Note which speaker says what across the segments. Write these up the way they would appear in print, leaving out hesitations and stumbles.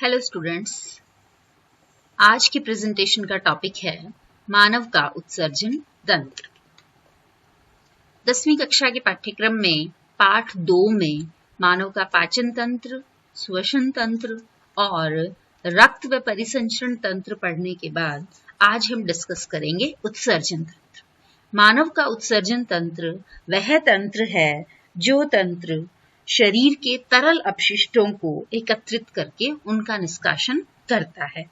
Speaker 1: Hello students, आज की presentation का टॉपिक है मानव का उत्सर्जन तंत्र। 10वीं कक्षा के पाठ्यक्रम में पाठ 2 में मानव का पाचन तंत्र, श्वसन तंत्र और रक्त व परिसंचरण तंत्र पढ़ने के बाद आज हम डिस्कस करेंगे उत्सर्जन तंत्र। मानव का उत्सर्जन तंत्र वह तंत्र है जो तंत्र शरीर के तरल अपशिष्टों को एकत्रित करके उनका निष्कासन करता है।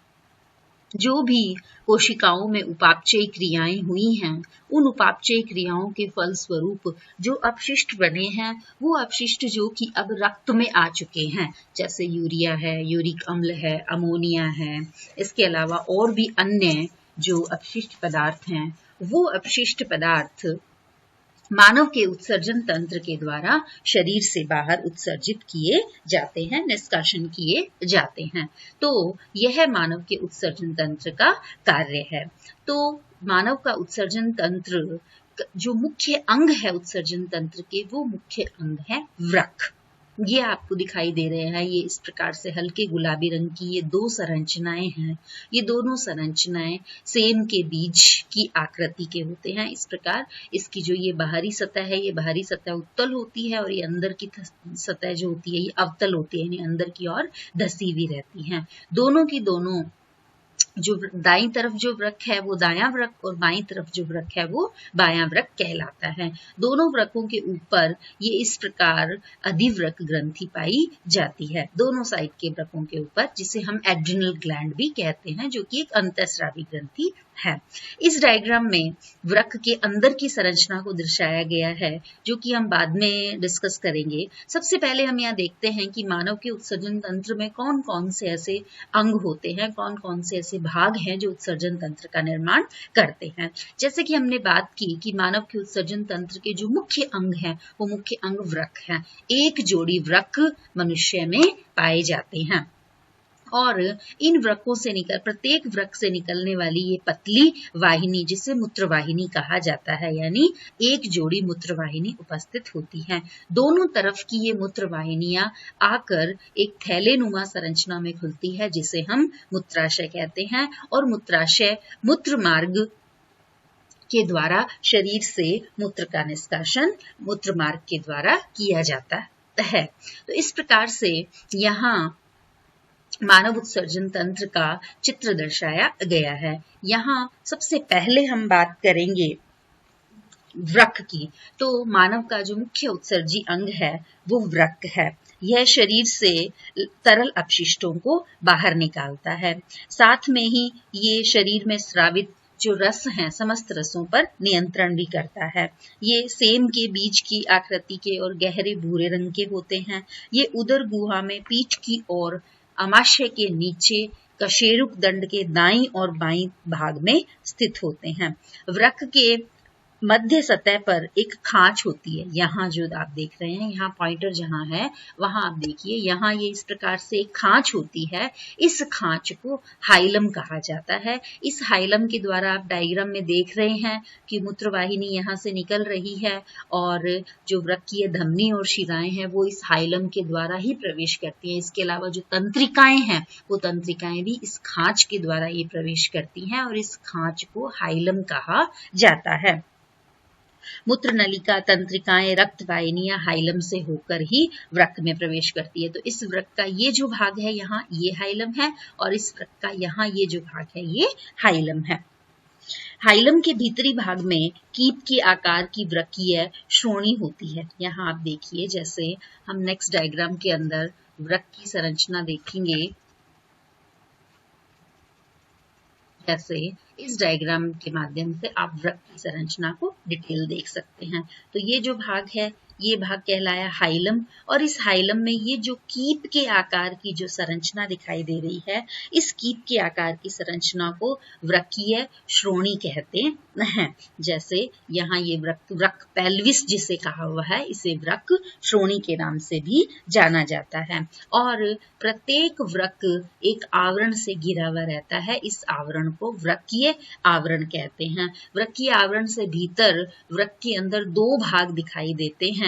Speaker 1: जो भी कोशिकाओं में उपापचयी क्रियाएं हुई हैं, उन उपापचयी क्रियाओं के फलस्वरूप जो अपशिष्ट बने हैं, वो अपशिष्ट जो कि अब रक्त में आ चुके हैं, जैसे यूरिया है, यूरिक अम्ल है, अमोनिया है, इसके अलावा और भी अन्य जो अपशिष्ट पदार्थ हैं, वो अपशिष्ट पदार्थ मानव के उत्सर्जन तंत्र के द्वारा शरीर से बाहर उत्सर्जित किए जाते हैं, निष्कासन किए जाते हैं। तो यह मानव के उत्सर्जन तंत्र का कार्य है। तो मानव का उत्सर्जन तंत्र जो मुख्य अंग है उत्सर्जन तंत्र के, वो मुख्य अंग है वृक्क। ये आपको दिखाई दे रहे हैं, ये इस प्रकार से हल्के गुलाबी रंग की ये दो संरचनाएं हैं। ये दोनों संरचनाएं सेम के बीज की आकृति के होते हैं। इस प्रकार इसकी जो ये बाहरी सतह है, ये बाहरी सतह उत्तल होती है और ये अंदर की सतह जो होती है ये अवतल होती है, यानी अंदर की ओर धसी हुई रहती हैं। दोनों की दोनों जो दाईं तरफ जो वृक्क है वो दायां वृक्क और बाईं तरफ जो वृक्क है वो बायां वृक्क कहलाता है। दोनों वृक्कों के ऊपर ये इस प्रकार अधिवृक्क ग्रंथि पाई जाती है, दोनों साइड के वृक्कों के ऊपर, जिसे हम एड्रिनल ग्लैंड भी कहते हैं, जो कि एक अंतःस्रावी ग्रंथि है। इस डायग्राम में वृक्क के अंदर की संरचना को दर्शाया गया है, जो कि हम बाद में डिस्कस करेंगे। सबसे पहले हम यहाँ देखते हैं कि मानव के उत्सर्जन तंत्र में कौन कौन से ऐसे अंग होते हैं, कौन कौन से ऐसे भाग हैं जो उत्सर्जन तंत्र का निर्माण करते हैं। जैसे कि हमने बात की कि मानव के उत्सर्जन तंत्र के जो मुख्य अंग हैं, वो मुख्य अंग वृक्क हैं। एक जोड़ी वृक्क मनुष्य में पाए जाते हैं और इन वृक्कों से प्रत्येक वृक्क से निकलने वाली ये पतली वाहिनी, जिसे मूत्रवाहिनी कहा जाता है, यानी एक जोड़ी मूत्रवाहिनी उपस्थित होती है। दोनों तरफ की ये मूत्रवाहिनियां आकर एक थैलेनुमा संरचना में खुलती है, जिसे हम मूत्राशय कहते हैं। और मूत्राशय मूत्र मार्ग के द्वारा शरीर से मूत्र का निष्कासन मूत्र मार्ग के द्वारा किया जाता है। तो इस प्रकार से यहाँ मानव उत्सर्जन तंत्र का चित्र दर्शाया गया है। यहाँ सबसे पहले हम बात करेंगे वृक्क की। तो मानव का जो मुख्य उत्सर्जी अंग है वो वृक्क है। यह शरीर से तरल अपशिष्टों को बाहर निकालता है। साथ में ही ये शरीर में स्रावित जो रस हैं, समस्त रसों पर नियंत्रण भी करता है। ये सेम के बीज की आकृति के और गहरे भूरे रंग के होते हैं। ये उदर गुहा में पीठ की ओर अमाशय के नीचे कशेरुक दंड के दाईं और बाईं भाग में स्थित होते हैं। वृक्क के मध्य सतह पर एक खांच होती है। यहाँ जो आप देख रहे हैं, यहाँ पॉइंटर जहाँ है वहां आप देखिए, यहाँ ये इस प्रकार से एक खांच होती है। इस खांच को हाइलम कहा जाता है। इस हाइलम के द्वारा आप डायग्राम में देख रहे हैं कि मूत्रवाहिनी यहाँ से निकल रही है और जो वृक्कीय धमनी और शिराएं हैं वो इस हाइलम के द्वारा ही प्रवेश करती हैं। इसके अलावा जो तंत्रिकाएं हैं, वो तंत्रिकाएं भी इस खांच के द्वारा ये प्रवेश करती हैं और इस खांच को हाइलम कहा जाता है। मूत्र नलिका, तंत्रिकाएं, रक्त वाहिनियां हाइलम से होकर ही वृक्क में प्रवेश करती है। तो इस वृक्क का ये जो भाग है यहाँ, ये हाइलम है और इस वृक्क का यहाँ ये जो भाग है ये हाइलम है। हाइलम के भीतरी भाग में कीप के आकार की वृक्कीय श्रोणी होती है। यहाँ आप देखिए, जैसे हम नेक्स्ट डायग्राम के अंदर वृक्क की संरचना देखेंगे, जैसे इस डायग्राम के माध्यम से आप वृक्क की संरचना को डिटेल देख सकते हैं। तो ये जो भाग है, ये भाग कहलाया हाइलम और इस हाइलम में ये जो कीप के आकार की जो संरचना दिखाई दे रही है, इस कीप के आकार की संरचना को वृक्कीय श्रोणी कहते हैं। जैसे यहाँ ये वृक्क पेल्विस जिसे कहा हुआ है, इसे वृक्क श्रोणी के नाम से भी जाना जाता है। और प्रत्येक वृक्क एक आवरण से घिरा हुआ रहता है। इस आवरण को वृक्कीय आवरण कहते हैं। वृक्कीय आवरण से भीतर वृक्क के अंदर दो भाग दिखाई देते हैं।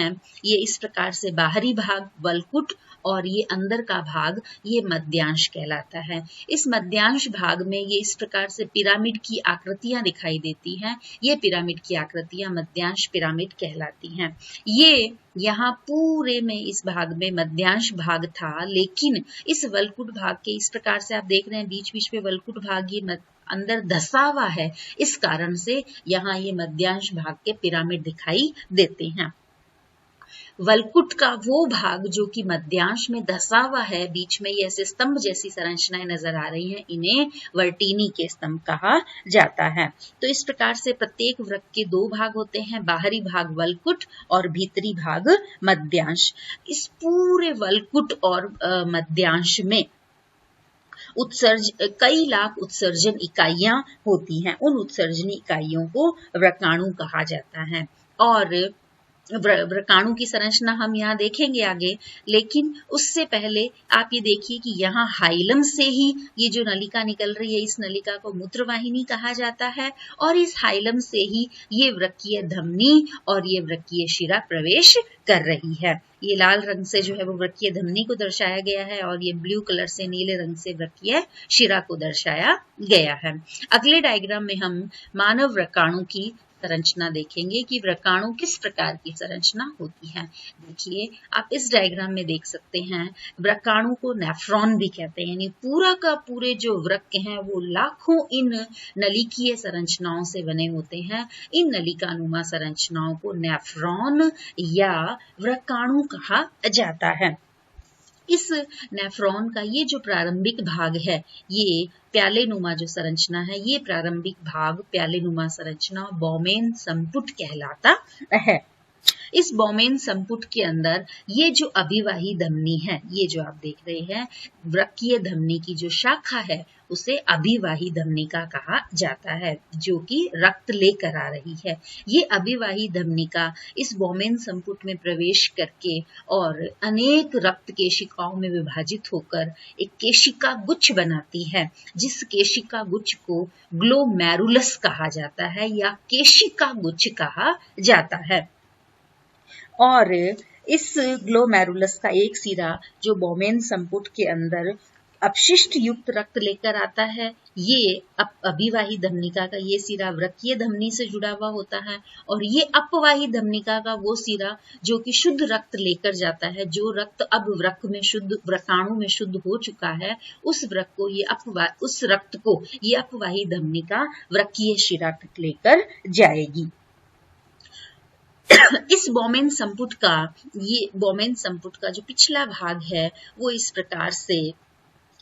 Speaker 1: ये इस प्रकार से बाहरी भाग वल्कुट और ये अंदर का भाग ये मध्यांश कहलाता है। इस मध्यांश भाग में ये इस प्रकार से पिरामिड की आकृतियां दिखाई देती हैं। ये पिरामिड की आकृतियां मध्यांश पिरामिड कहलाती हैं। ये यहाँ पूरे में इस भाग में मध्यांश भाग था, लेकिन इस वलकुट भाग के इस प्रकार से आप देख रहे हैं बीच बीच में वलकुट भाग ये अंदर धसा हुआ है, इस कारण से यहाँ ये मध्यांश भाग के पिरामिड दिखाई देते हैं। वलकुट का वो भाग जो कि मध्यांश में धसा हुआ है, बीच में ये ऐसे स्तंभ जैसी संरचनाएं नजर आ रही हैं, इन्हें वर्टीनी के स्तंभ कहा जाता है। तो इस प्रकार से प्रत्येक वृक्क के दो भाग होते हैं, बाहरी भाग वलकुट और भीतरी भाग मध्यांश। इस पूरे वलकुट और मध्यांश में कई लाख उत्सर्जन इकाइयां होती हैं। उन उत्सर्जन इकाइयों को वृक्काणु कहा जाता है। और वृक्काणु की संरचना हम यहाँ देखेंगे आगे, लेकिन उससे पहले आप ये देखिए कि यहाँ हाइलम से ही ये जो नलिका निकल रही है, इस नलिका को मूत्रवाहिनी कहा जाता है, और इस हाइलम से ही ये वृक्कीय धमनी और ये वृक्कीय शिरा प्रवेश कर रही है। ये लाल रंग से जो है वो वृक्कीय धमनी को दर्शाया गया है और ये ब्लू कलर से नीले रंग से वृक्कीय शिरा को दर्शाया गया है। अगले डायग्राम में हम मानव वृक्काणु की संरचना देखेंगे कि वृक्काणु किस प्रकार की संरचना होती है। देखिए आप इस डायग्राम में देख सकते हैं, वृक्काणु को नेफ्रॉन भी कहते हैं, यानी पूरा का पूरे जो वृक्क हैं वो लाखों इन नलिकीय संरचनाओं से बने होते हैं। इन नलिकानुमा संरचनाओं को नेफ्रॉन या वृक्काणु कहा जाता है। इस नेफ्रॉन का ये जो प्रारंभिक भाग है, ये प्यालेनुमा जो संरचना है, ये प्रारंभिक भाग प्यालेनुमा संरचना बौमेन संपुट कहलाता है। इस बौमेन संपुट के अंदर ये जो अभिवाही धमनी है, ये जो आप देख रहे हैं वृक्कीय धमनी की जो शाखा है, उसे अभिवाही धमनिका कहा जाता है, जो कि रक्त लेकर आ रही है। ये अभिवाही धमनिका इस बौमेन संपुट में प्रवेश करके और अनेक रक्त केशिकाओं में विभाजित होकर एक केशिका गुच्छ बनाती है, जिस केशिका गुच्छ को ग्लोमेरुलस कहा जाता है या केशिका गुच्छ कहा जाता है। और इस ग्लोमेरुलस का एक सिरा जो बौमेन संपुट के अंदर अपशिष्ट युक्त रक्त लेकर आता है, ये अभिवाही धमनिका का ये सिरा वृक्कीय धमनी से जुड़ा हुआ होता है, और ये अपवाही धमनिका का वो सिरा जो कि शुद्ध रक्त लेकर जाता है, जो रक्त अब वृक्क में शुद्ध वृक्काणु में शुद्ध हो चुका है, उस रक्त को ये अपवाही धमनिका वृक्कीय शिरा तक लेकर जाएगी। इस बौमेन संपुट का जो पिछला भाग है वो इस प्रकार से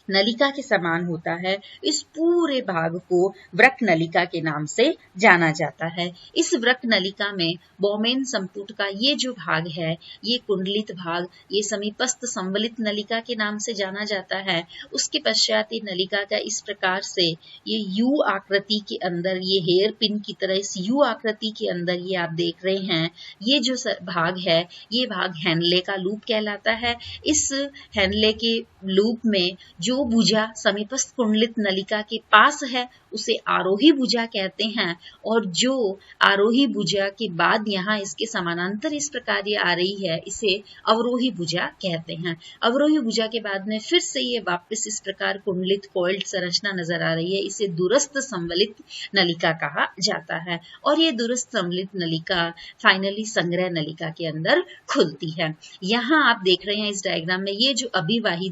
Speaker 1: नलिका के समान होता है। इस पूरे भाग को वृक्क नलिका के नाम से जाना जाता है। इस वृक्क नलिका में बौमेन संपुट का ये जो भाग है, ये कुंडलित भाग, ये समीपस्थ संवलित नलिका के नाम से जाना जाता है। उसके पश्चात ये नलिका का इस प्रकार से ये यू आकृति के अंदर, ये हेयर पिन की तरह इस यू आकृति के अंदर ये आप देख रहे हैं, ये जो भाग है, ये भाग हैनले का लूप कहलाता है। इस हैनले के लूप में जो भुजा समीपस्थ कुंडलित नलिका के पास है उसे आरोही भुजा कहते हैं, और जो आरोही भुजा के बाद यहाँ इसके समानांतर इस प्रकार ये आ रही है, इसे अवरोही भुजा कहते हैं। अवरोही भुजा के बाद में फिर से ये वापस इस प्रकार कुंडलित कॉइल्ड संरचना नजर आ रही है, इसे दूरस्थ संवलित नलिका कहा जाता है। और ये दूरस्थ संवलित नलिका फाइनली संग्रह नलिका के अंदर खुलती है। यहाँ आप देख रहे हैं इस डायग्राम में ये जो अपवाही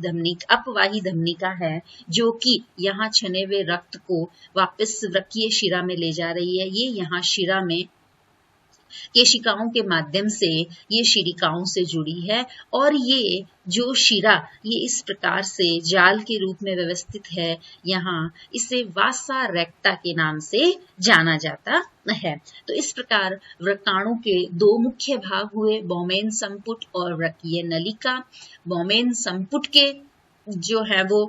Speaker 1: धमनिका है, जो कि यहाँ छने हुए रक्त को वापस वृक्कीय शिरा में ले जा रही है। ये यहाँ शिरा में केशिकाओं के माध्यम से ये शिरिकाओं से जुड़ी है, और ये जो शिरा ये इस प्रकार से जाल के रूप में व्यवस्थित है, यहाँ इसे वासा रेक्टा के नाम से जाना जाता है। तो इस प्रकार वृक्काणु के दो मुख्य भाग हुए, बौमेन संपुट और वृक्कीय नलिका। बौमेन संपुट के जो है वो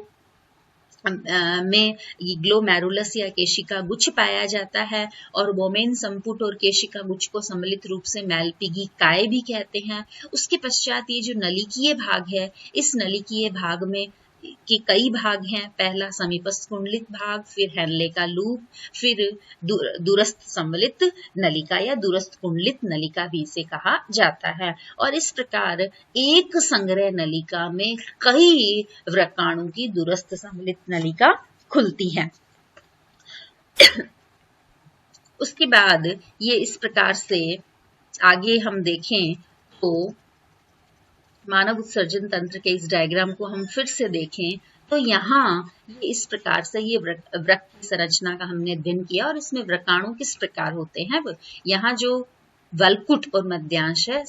Speaker 1: में ग्लोमेरुलस या केशिका गुच्छ पाया जाता है, और बौमेन संपुट और केशिका गुच्छ को सम्मिलित रूप से मैल्पिगी काय भी कहते हैं। उसके पश्चात ये जो नलिकीय भाग है, इस नलिकीय भाग में के कई भाग हैं। पहला समीपस्थ कुंडलित भाग, फिर हेनले का लूप, फिर दूरस्थ सम्मिलित नलिका या दूरस्थ कुंडलित नलिका भी इसे कहा जाता है। और इस प्रकार एक संग्रह नलिका में कई व्रकाणु की दूरस्थ सम्मिलित नलिका खुलती है। उसके बाद ये इस प्रकार से आगे हम देखें तो मानव उत्सर्जन तंत्र के इस डायग्राम को हम फिर से देखें तो यहाँ ये इस प्रकार से ये वृक्क की संरचना का हमने अध्ययन किया और इसमें व्रकाणु किस प्रकार होते हैं। यहाँ जो वल्कुट और मध्यांश है,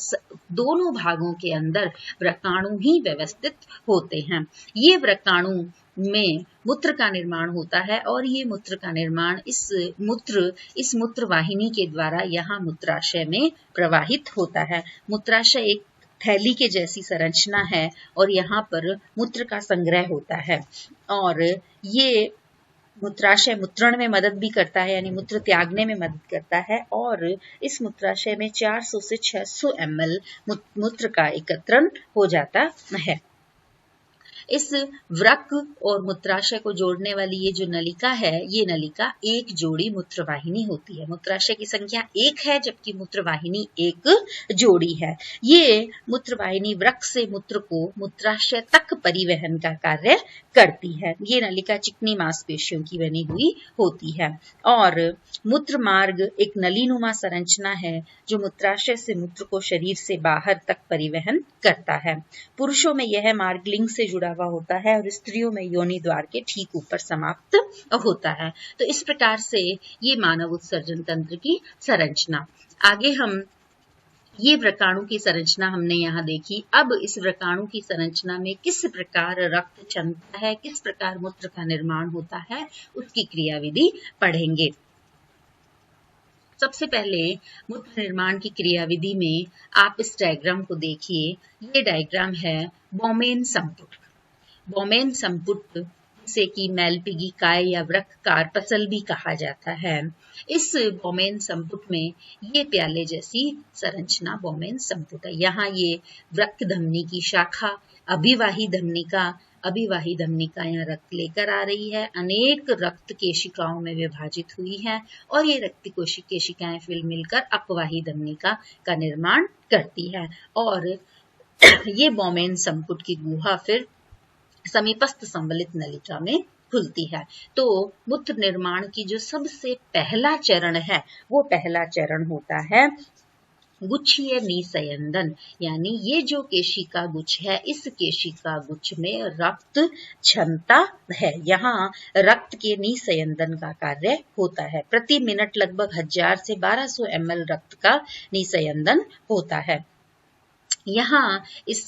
Speaker 1: दोनों भागों के अंदर व्रकाणु ही व्यवस्थित होते हैं। ये व्रकाणु में मूत्र का निर्माण होता है और ये मूत्र का निर्माण इस मूत्र वाहिनी के द्वारा यहाँ मूत्राशय में प्रवाहित होता है। मूत्राशय एक थैली के जैसी संरचना है और यहाँ पर मूत्र का संग्रह होता है और ये मूत्राशय मूत्रण में मदद भी करता है, यानी मूत्र त्यागने में मदद करता है और इस मूत्राशय में 400 से 600 ml मूत्र का एकत्रण हो जाता है। इस वृक्क और मूत्राशय को जोड़ने वाली ये जो नलिका है, ये नलिका एक जोड़ी मूत्रवाहिनी होती है। मूत्राशय की संख्या 1 है जबकि मूत्रवाहिनी एक जोड़ी है। ये मूत्रवाहिनी वृक्क से मूत्र को मूत्राशय तक परिवहन का कार्य करती है। ये नलिका चिकनी मांसपेशियों की बनी हुई होती है और मूत्र मार्ग एक नलीनुमा संरचना है जो मूत्राशय से मूत्र को शरीर से बाहर तक परिवहन करता है। पुरुषों में यह मार्ग लिंग से जुड़ा हुआ होता है और स्त्रियों में योनि द्वार के ठीक ऊपर समाप्त होता है। तो इस प्रकार से ये मानव उत्सर्जन तंत्र की संरचना। आगे हम ये व्रकाणु की संरचना हमने यहाँ देखी। अब इस व्रकाणु की संरचना में किस प्रकार रक्त क्षमता है, किस प्रकार मूत्र का निर्माण होता है, उसकी क्रियाविधि पढ़ेंगे। सबसे पहले मूत्र निर्माण की क्रियाविधि में आप इस डायग्राम को देखिए। ये डायग्राम है बोमेन संपुट। बोमेन संपुट से कि मैलपिगी काय या वृक्क कार्पसल भी कहा जाता है। इस बोमेन संपुट में ये प्याले जैसी संरचना बोमेन संपुट है। यहाँ ये वृक्क धमनी की शाखा अभिवाही धमनिका यहाँ रक्त लेकर आ रही है। अनेक रक्त केशिकाओं में विभाजित हुई है और ये रक्त केशिकाएं फिर मिलकर अपवाही धमनिका का निर्माण करती है और ये बोमेन संपुट की गुहा फिर समीपस्थ संवलित नलिका में खुलती है। तो मूत्र निर्माण की जो सबसे पहला चरण है वो पहला चरण होता है गुच्छीय निसयंदन, यानी ये जो केशिका गुच्छ है, इस केशिका गुच्छ में रक्त क्षमता है। यहाँ रक्त के निसयंदन का कार्य होता है। प्रति मिनट लगभग 1000 से 1200 ml रक्त का निसयंदन होता है। यहाँ इस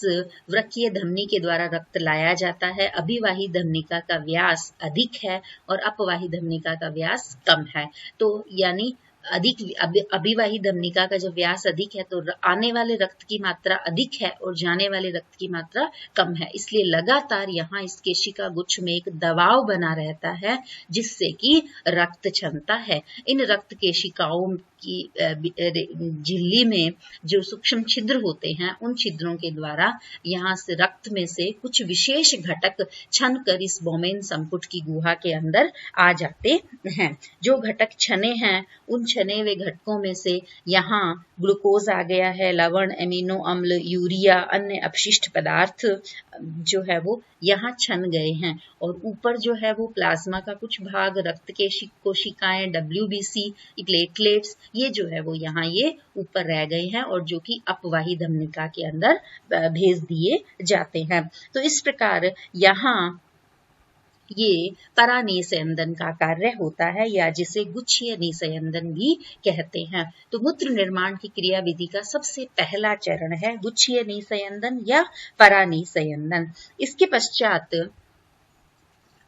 Speaker 1: वृक्कीय धमनी के द्वारा रक्त लाया जाता है। अभिवाही धमनिका का व्यास अधिक है और अपवाही धमनिका का व्यास कम है। तो यानी अभिवाही धमनिका का जब व्यास अधिक है तो आने वाले रक्त की मात्रा अधिक है और जाने वाले रक्त की मात्रा कम है। इसलिए लगातार यहाँ इस केशिका गुच्छ में एक दबाव बना रहता है जिससे कि रक्त क्षमता है। इन रक्त केशिकाओं की झिल्ली में जो सूक्ष्म छिद्र होते हैं, उन छिद्रों के द्वारा यहाँ से रक्त में से कुछ विशेष घटक छन कर इस बोमेन संपुट की गुहा के अंदर आ जाते हैं। जो घटक छने हैं, उन छने हुए घटकों में से यहाँ ग्लूकोज आ गया है, लवण, एमिनो अम्ल, यूरिया, अन्य अपशिष्ट पदार्थ जो है वो यहाँ छन गए हैं और ऊपर जो है वो प्लाज्मा का कुछ भाग, रक्त के कोशिकाएं, WBC, प्लेटलेट्स, ये जो है वो यहाँ ये ऊपर रह गए हैं और जो कि अपवाही धमनिका के अंदर भेज दिए जाते हैं। तो इस प्रकार यहाँ ये परानिसयंदन का कार्य होता है या जिसे गुच्छीय निसयंदन भी कहते हैं। तो मूत्र निर्माण की क्रियाविधि का सबसे पहला चरण है गुच्छीय निसयंदन या परानिसयंदन। इसके पश्चात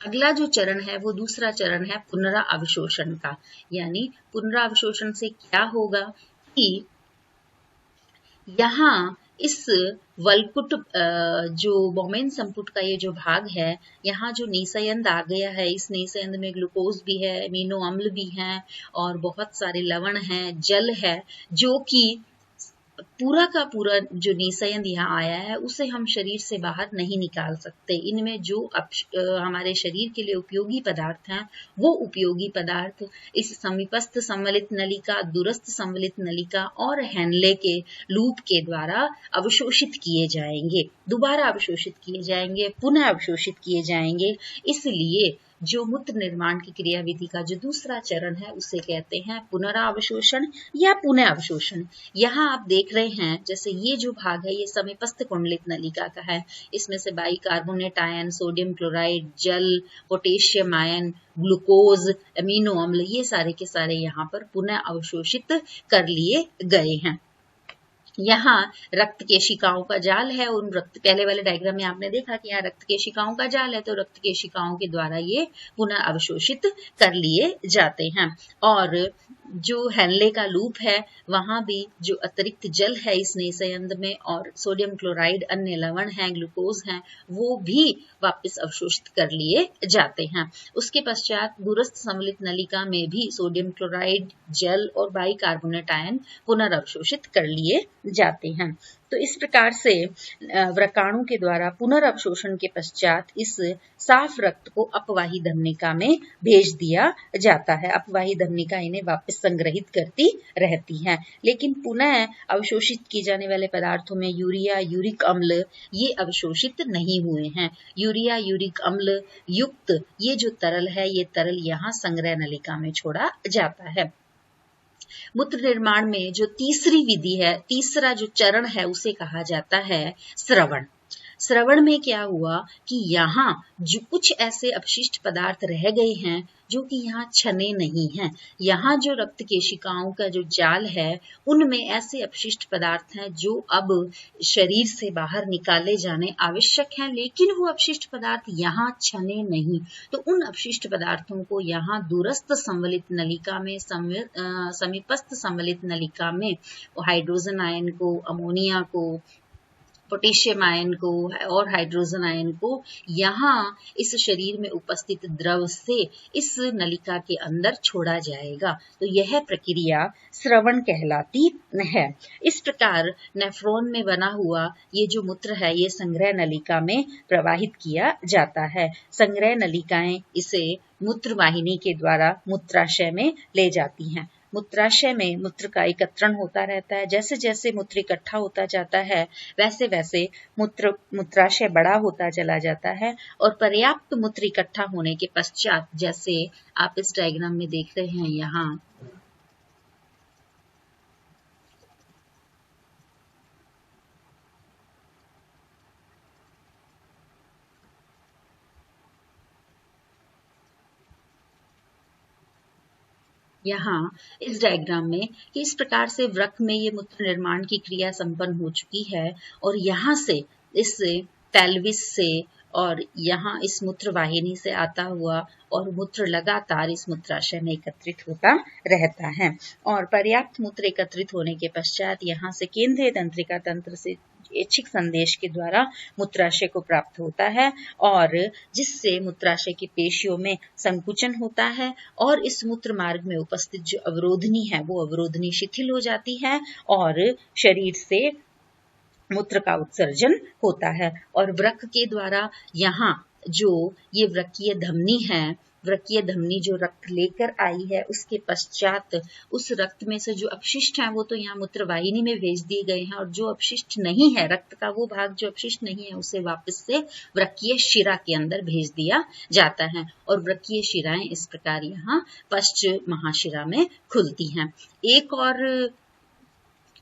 Speaker 1: अगला जो चरण है वो दूसरा चरण है पुनरावशोषण का। यानी पुनरावशोषण से क्या होगा कि यहाँ इस वल्कुट जो बोमेन संपुट का ये जो भाग है, यहाँ जो निसयंद आ गया है, इस निसयंद में ग्लूकोज भी है, अमीनो अम्ल भी हैं और बहुत सारे लवण हैं, जल है, जो कि पूरा का पूरा जो निसयन यहाँ आया है उसे हम शरीर से बाहर नहीं निकाल सकते। इनमें जो हमारे शरीर के लिए उपयोगी पदार्थ हैं वो उपयोगी पदार्थ इस समीपस्थ सम्मिलित नलिका, दूरस्थ सम्मिलित नलिका और हैनले के लूप के द्वारा अवशोषित किए जाएंगे, दोबारा अवशोषित किए जाएंगे, पुनः अवशोषित किए जाएंगे। इसलिए जो मूत्र निर्माण की क्रियाविधि का जो दूसरा चरण है उसे कहते हैं पुनरावशोषण या पुनः अवशोषण। यहाँ आप देख रहे हैं जैसे ये जो भाग है ये समीपस्थ कुंडलित नलिका का है। इसमें से बाइकार्बोनेट आयन, सोडियम क्लोराइड, जल, पोटेशियम आयन, ग्लूकोज, अमीनो अम्ल ये सारे के सारे यहाँ पर पुनः अवशोषित कर लिए गए हैं। यहाँ रक्त केशिकाओं का जाल है और पहले वाले डायग्राम में आपने देखा कि यहाँ रक्त केशिकाओं का जाल है, तो रक्त केशिकाओं के द्वारा ये पुनः अवशोषित कर लिए जाते हैं। और जो हैनले का लूप है वहां भी जो अतिरिक्त जल है इस निसयंद में और सोडियम क्लोराइड, अन्य लवण हैं, ग्लूकोज हैं, वो भी वापस अवशोषित कर लिए जाते हैं। उसके पश्चात दूरस्थ सम्मिलित नलिका में भी सोडियम क्लोराइड, जल और बाइकार्बोनेट आयन पुनर्अवशोषित कर लिए जाते हैं। तो इस प्रकार से व्रकाणु के द्वारा पुनर्अवशोषण के पश्चात इस साफ रक्त को अपवाही धमनिका में भेज दिया जाता है। अपवाही धमनिका इन्हें वापस संग्रहित करती रहती है। लेकिन पुनः अवशोषित किए जाने वाले पदार्थों में यूरिया, यूरिक अम्ल ये अवशोषित नहीं हुए हैं। यूरिया, यूरिक अम्ल युक्त ये जो तरल है ये तरल यहाँ संग्रह नलिका में छोड़ा जाता है। मूत्र निर्माण में जो तीसरी विधि है, तीसरा जो चरण है उसे कहा जाता है स्रवण। स्रवण में क्या हुआ कि यहाँ जो कुछ ऐसे अपशिष्ट पदार्थ रह गए हैं जो कि यहाँ छने नहीं हैं। यहाँ जो रक्त केशिकाओं का जो जाल है उनमें ऐसे अपशिष्ट पदार्थ हैं जो अब शरीर से बाहर निकाले जाने आवश्यक हैं, लेकिन वो अपशिष्ट पदार्थ यहाँ छने नहीं। तो उन अपशिष्ट पदार्थों को यहाँ दूरस्थ सम्मिलित नलिका में, समीपस्थ सम्मिलित नलिका में हाइड्रोजन आयन को, अमोनिया को, पोटेशियम आयन को और हाइड्रोजन आयन को यहाँ इस शरीर में उपस्थित द्रव से इस नलिका के अंदर छोड़ा जाएगा। तो यह प्रक्रिया स्रवण कहलाती है। इस प्रकार नेफ्रॉन में बना हुआ ये जो मूत्र है ये संग्रह नलिका में प्रवाहित किया जाता है। संग्रह नलिकाएं इसे मूत्र वाहिनी के द्वारा मूत्राशय में ले जाती हैं। मूत्राशय में मूत्र का एकत्रण होता रहता है। जैसे जैसे मूत्र इकट्ठा होता जाता है वैसे वैसे मूत्राशय बड़ा होता चला जाता है और पर्याप्त मूत्र इकट्ठा होने के पश्चात, जैसे आप इस डायग्राम में देख रहे हैं यहाँ इस डायग्राम में कि इस प्रकार से वृक्क में ये मूत्र निर्माण की क्रिया संपन्न हो चुकी है और यहाँ से इस पेल्विस से और यहाँ इस मूत्र वाहिनी से आता हुआ और मूत्र लगातार इस मूत्राशय में एकत्रित होता रहता है और पर्याप्त मूत्र एकत्रित होने के पश्चात यहाँ से केंद्रीय तंत्रिका तंत्र से ऐच्छिक संदेश के द्वारा मूत्राशय को प्राप्त होता है और जिससे मूत्राशय की पेशियों में संकुचन होता है और इस मूत्र मार्ग में उपस्थित जो अवरोधनी है वो अवरोधनी शिथिल हो जाती है और शरीर से मूत्र का उत्सर्जन होता है। और वृक्क के द्वारा यहाँ जो ये वृक्कीय धमनी है, वृक्कीय धमनी जो रक्त लेकर आई है उसके पश्चात उस रक्त में से जो अपशिष्ट हैं वो तो यहाँ मूत्र वाहिनी में भेज दिए गए हैं और जो अपशिष्ट नहीं है, रक्त का वो भाग जो अपशिष्ट नहीं है उसे वापस से वृक्कीय शिरा के अंदर भेज दिया जाता है और वृक्कीय शिराएं इस प्रकार यहाँ पश्च महाशिरा में खुलती हैं। एक और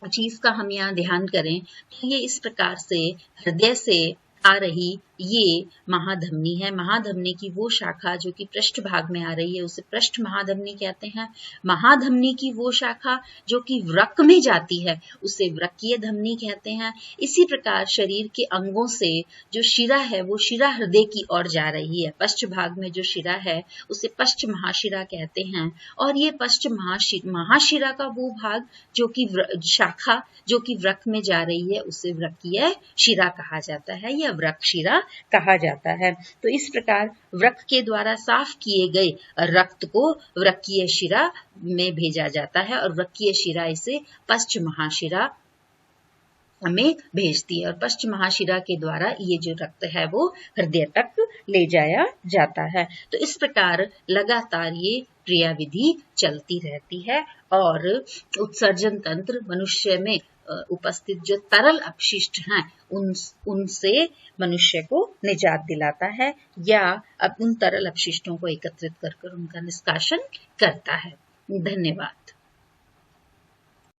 Speaker 1: चीज का हम यहाँ ध्यान करें तो ये इस प्रकार से हृदय से आ रही ये महाधमनी है। महाधमनी की वो शाखा जो कि पृष्ठ भाग में आ रही है उसे पृष्ठ महाधमनी कहते हैं। महाधमनी की वो शाखा जो कि वृक्क में जाती है उसे वृक्कीय धमनी कहते हैं। इसी प्रकार शरीर के अंगों से जो शिरा है वो शिरा हृदय की ओर जा रही है। पश्च भाग में जो शिरा है उसे पश्च महाशिरा कहते हैं और ये पश्च महाशिरा का वो भाग जो कि शाखा जो कि वृक्क में जा रही है उसे वृक्कीय शिरा कहा जाता है या वृक्क शिरा कहा जाता है। तो इस प्रकार वृक्क के द्वारा साफ किए गए रक्त को वृक्कीय शिरा में भेजा जाता है और वृक्कीय शिरा इसे पश्च महाशिरा में भेजती है और पश्च महाशिरा के द्वारा ये जो रक्त है वो हृदय तक ले जाया जाता है। तो इस प्रकार लगातार ये क्रिया विधि चलती रहती है और उत्सर्जन तंत्र मनुष्य में उपस्थित जो तरल अपशिष्ट हैं उनसे मनुष्य को निजात दिलाता है या अब उन तरल अपशिष्टों को एकत्रित कर उनका निष्कासन करता है। धन्यवाद।